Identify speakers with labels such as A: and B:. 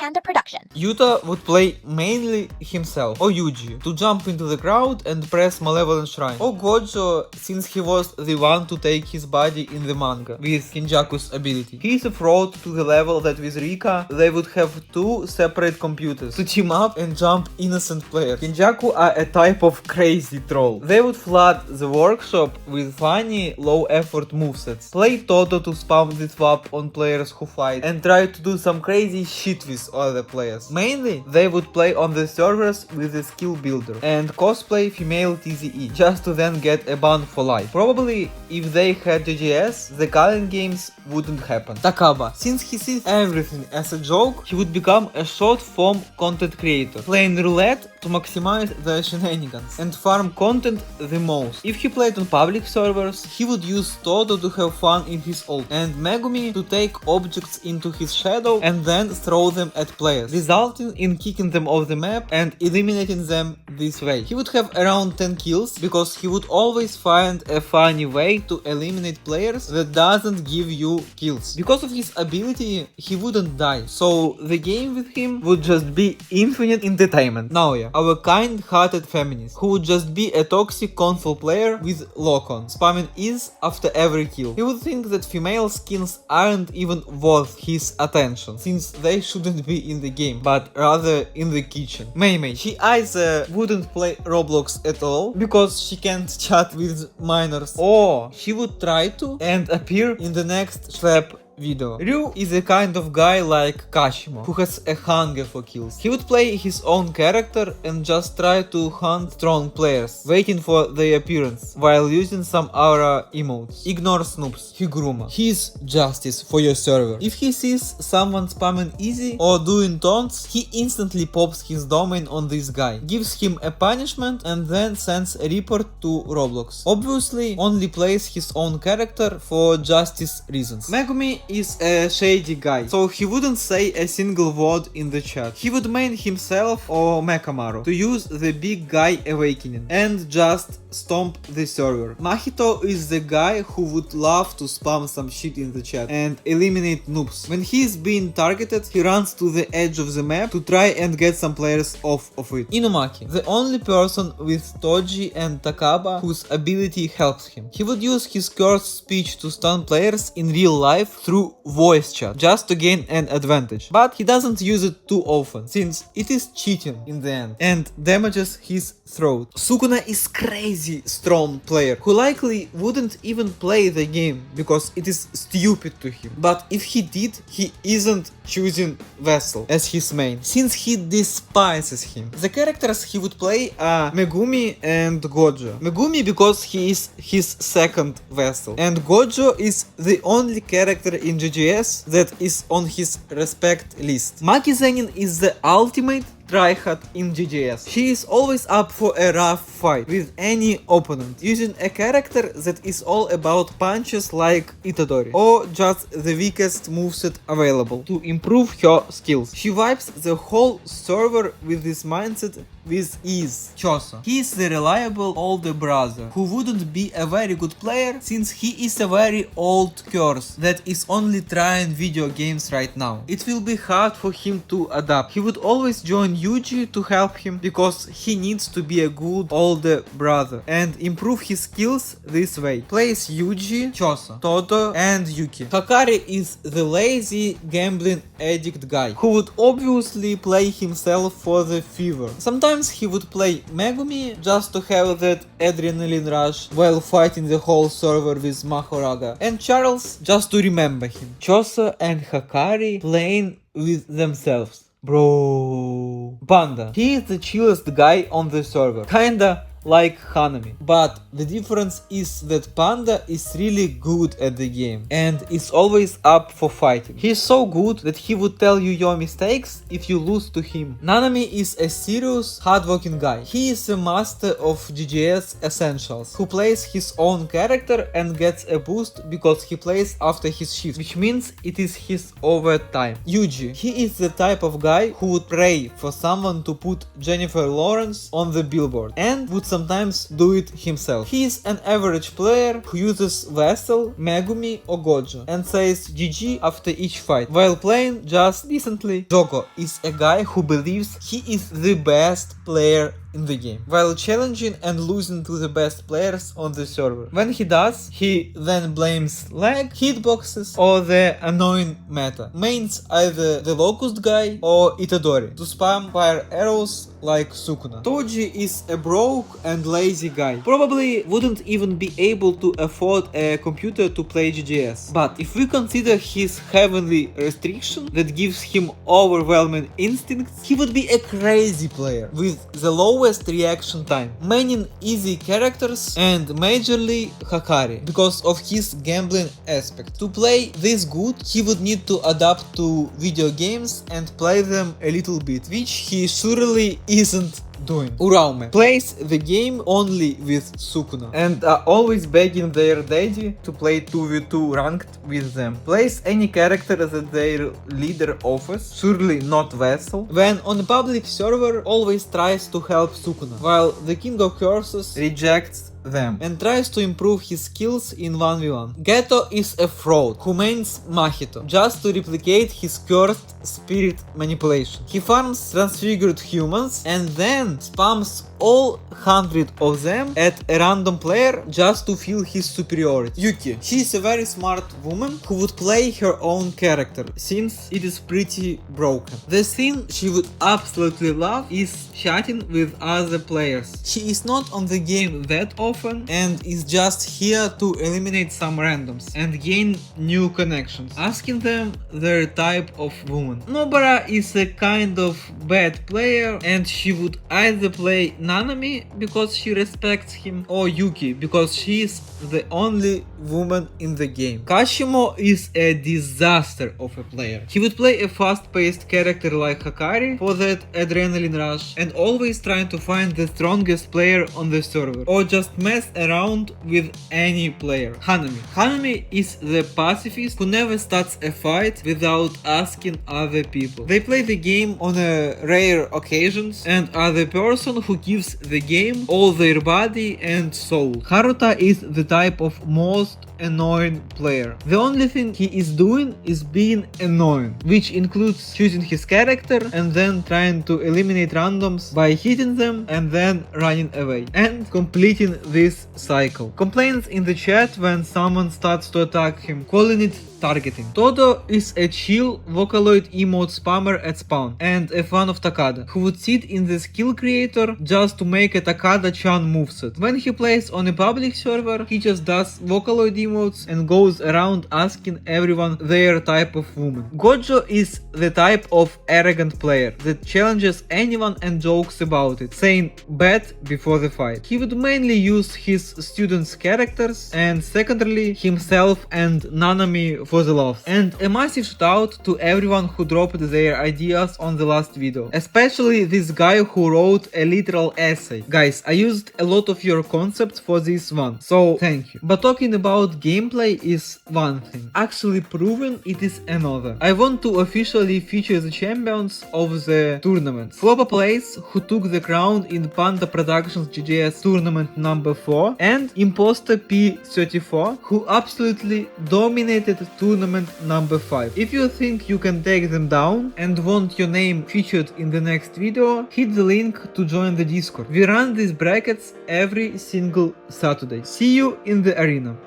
A: Panda production.
B: Yuta would play mainly himself, or Yuji, to jump into the crowd and press Malevolent Shrine, or Gojo, since he was the one to take his body in the manga, with Kenjaku's ability. He is a fraud to the level that with Rika, they would have two separate computers to team up and jump innocent players. Kenjaku are a type of crazy troll. They would flood the workshop with funny, low-effort movesets, play Toto to spam the swap on players who fight, and try to do some crazy shit with other players. Mainly, they would play on the servers with a skill builder and cosplay female TZE, just to then get a ban for life. Probably, if they had JJS, the current games wouldn't happen. Takaba, since he sees everything as a joke, he would become a short-form content creator, playing roulette to maximize their shenanigans and farm content the most. If he played on public servers, he would use Toto to have fun in his ult, and Megumi to take objects into his shadow and then throw them at players, resulting in kicking them off the map and eliminating them this way. He would have around 10 kills because he would always find a funny way to eliminate players that doesn't give you kills. Because of his ability, he wouldn't die, so the game with him would just be infinite entertainment. Naoya, our kind-hearted feminist, who would just be a toxic console player with lock-on, spamming is after every kill. He would think that female skins aren't even worth his attention, since they shouldn't be in the game, but rather in the kitchen. Mei, she either wouldn't play Roblox at all, because she can't chat with minors, or she would try to and appear in the next Schlep video. Ryu is a kind of guy like Kashimo, who has a hunger for kills. He would play his own character and just try to hunt strong players, waiting for their appearance, while using some aura emotes. Ignore Snoops, Higuruma. He is justice for your server. If he sees someone spamming easy or doing taunts, he instantly pops his domain on this guy, gives him a punishment and then sends a report to Roblox. Obviously, only plays his own character for justice reasons. Megumi is a shady guy, so he wouldn't say a single word in the chat. He would main himself or Mekamaru to use the big guy awakening and just stomp the server. Mahito is the guy who would love to spam some shit in the chat and eliminate noobs. When he is being targeted, he runs to the edge of the map to try and get some players off of it. Inumaki, the only person with Toji and Takaba whose ability helps him. He would use his cursed speech to stun players in real life through voice chat, just to gain an advantage. But he doesn't use it too often, since it is cheating in the end and damages his throat. Sukuna is crazy strong player who likely wouldn't even play the game because it is stupid to him. But if he did, he isn't choosing Vessel as his main, since he despises him. The characters he would play are Megumi and Gojo. Megumi because he is his second Vessel, and Gojo is the only character in JJS that is on his respect list. Maki Zenin is the ultimate tryhard in JJS. She is always up for a rough fight with any opponent, using a character that is all about punches like Itadori, or just the weakest moveset available to improve her skills. She wipes the whole server with this mindset with ease. Choso. He is the reliable older brother who wouldn't be a very good player since he is a very old curse that is only trying video games right now. It will be hard for him to adapt. He would always join Yuji to help him because he needs to be a good older brother and improve his skills this way. Plays Yuji, Choso, Toto and Yuki. Hakari is the lazy gambling addict guy who would obviously play himself for the fever. Sometimes he would play Megumi just to have that adrenaline rush while fighting the whole server with Mahoraga, and Charles just to remember him. Choso and Hakari playing with themselves. Bro. Panda. He is the chillest guy on the server. Kinda like Hanami. But the difference is that Panda is really good at the game and is always up for fighting. He is so good that he would tell you your mistakes if you lose to him. Nanami is a serious, hardworking guy. He is a master of JJS Essentials, who plays his own character and gets a boost because he plays after his shift, which means it is his overtime. Yuji. He is the type of guy who would pray for someone to put Jennifer Lawrence on the billboard and would sometimes do it himself. He is an average player who uses Vessel, Megumi or Gojo and says GG after each fight, while playing just decently. Joko is a guy who believes he is the best player in the game, while challenging and losing to the best players on the server. When he does, he then blames lag, hitboxes or the annoying meta. Mains either the Locust guy or Itadori to spam fire arrows like Sukuna. Toji is a broke and lazy guy. Probably wouldn't even be able to afford a computer to play JJS. But if we consider his heavenly restriction that gives him overwhelming instincts, he would be a crazy player with the lowest reaction time, maining easy characters and majorly Hakari because of his gambling aspect. To play this good, he would need to adapt to video games and play them a little bit, which he surely isn't doing. Uraume plays the game only with Sukuna and are always begging their daddy to play 2v2 ranked with them. Plays any character that their leader offers, surely not Vessel. When on a public server, always tries to help Sukuna, while the King of Curses rejects them and tries to improve his skills in 1v1. Geto is a fraud who mains Mahito just to replicate his cursed spirit manipulation. He farms transfigured humans and then spams all 100 of them at a random player just to feel his superiority. Yuki. She is a very smart woman who would play her own character since it is pretty broken. The thing she would absolutely love is chatting with other players. She is not on the game that often and is just here to eliminate some randoms and gain new connections, asking them their type of woman. Nobara is a kind of bad player and she would either play Nanami because she respects him or Yuki because she is the only woman in the game. Kashimo is a disaster of a player. He would play a fast-paced character like Hakari for that adrenaline rush and always trying to find the strongest player on the server or just mess around with any player. Hanami. Hanami is the pacifist who never starts a fight without asking other people. They play the game on a rare occasions and are the person who gives the game all their body and soul. Haruta is the type of most annoying player. The only thing he is doing is being annoying, which includes choosing his character and then trying to eliminate randoms by hitting them and then running away and completing this cycle. Complaints in the chat when someone starts to attack him, calling it targeting. Todo is a chill Vocaloid emote spammer at spawn and a fan of Takada, who would sit in the skill creator just to make a Takada-chan moveset. When he plays on a public server, he just does Vocaloid emotes and goes around asking everyone their type of woman. Gojo is the type of arrogant player that challenges anyone and jokes about it, saying bet before the fight. He would mainly use his students' characters and secondarily himself and Nanami for the laughs. And a massive shout out to everyone who dropped their ideas on the last video, especially this guy who wrote a literal essay. Guys, I used a lot of your concepts for this one, so thank you. But talking about gameplay is one thing, actually proving it is another. I want to officially feature the champions of the tournament. Flopa Plays, who took the crown in Panda Productions JJS tournament number 4, and Imposter P34, who absolutely dominated tournament number 5. If you think you can take them down and want your name featured in the next video, hit the link to join the Discord. We run these brackets every single Saturday. See you in the arena.